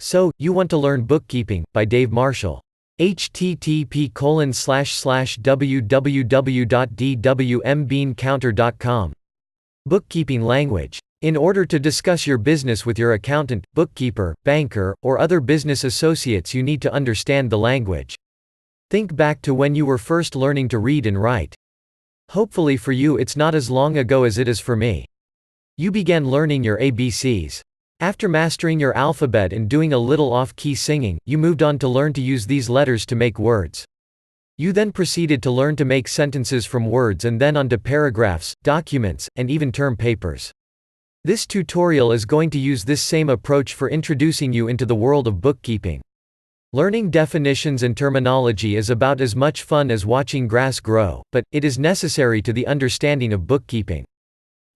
So, you want to learn bookkeeping, by Dave Marshall. http://www.dwmbeancounter.com. Bookkeeping Language. In order to discuss your business with your accountant, bookkeeper, banker, or other business associates, you need to understand the language. Think back to when you were first learning to read and write. Hopefully for you it's not as long ago as it is for me. You began learning your ABCs. After mastering your alphabet and doing a little off-key singing, you moved on to learn to use these letters to make words. You then proceeded to learn to make sentences from words and then on to paragraphs, documents, and even term papers. This tutorial is going to use this same approach for introducing you into the world of bookkeeping. Learning definitions and terminology is about as much fun as watching grass grow, but it is necessary to the understanding of bookkeeping.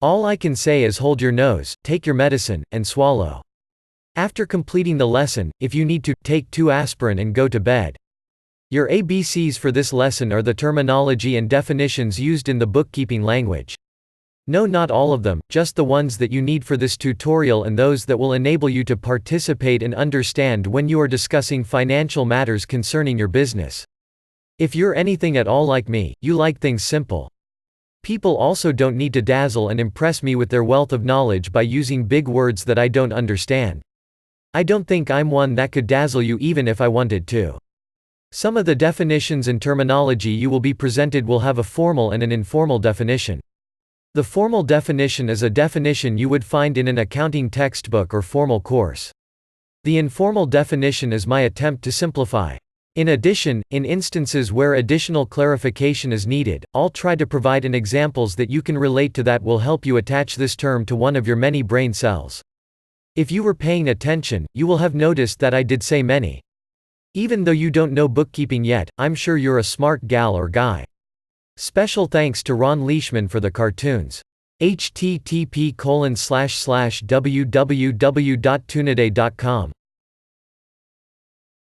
All I can say is hold your nose, take your medicine, and swallow. After completing the lesson, if you need to, take 2 aspirin and go to bed. Your ABCs for this lesson are the terminology and definitions used in the bookkeeping language. No, not all of them, just the ones that you need for this tutorial and those that will enable you to participate and understand when you are discussing financial matters concerning your business. If you're anything at all like me, you like things simple. People also don't need to dazzle and impress me with their wealth of knowledge by using big words that I don't understand. I don't think I'm one that could dazzle you even if I wanted to. Some of the definitions and terminology you will be presented will have a formal and an informal definition. The formal definition is a definition you would find in an accounting textbook or formal course. The informal definition is my attempt to simplify. In addition, in instances where additional clarification is needed, I'll try to provide an examples that you can relate to that will help you attach this term to one of your many brain cells. If you were paying attention, you will have noticed that I did say many. Even though you don't know bookkeeping yet, I'm sure you're a smart gal or guy. Special thanks to Ron Leishman for the cartoons. http://www.tunaday.com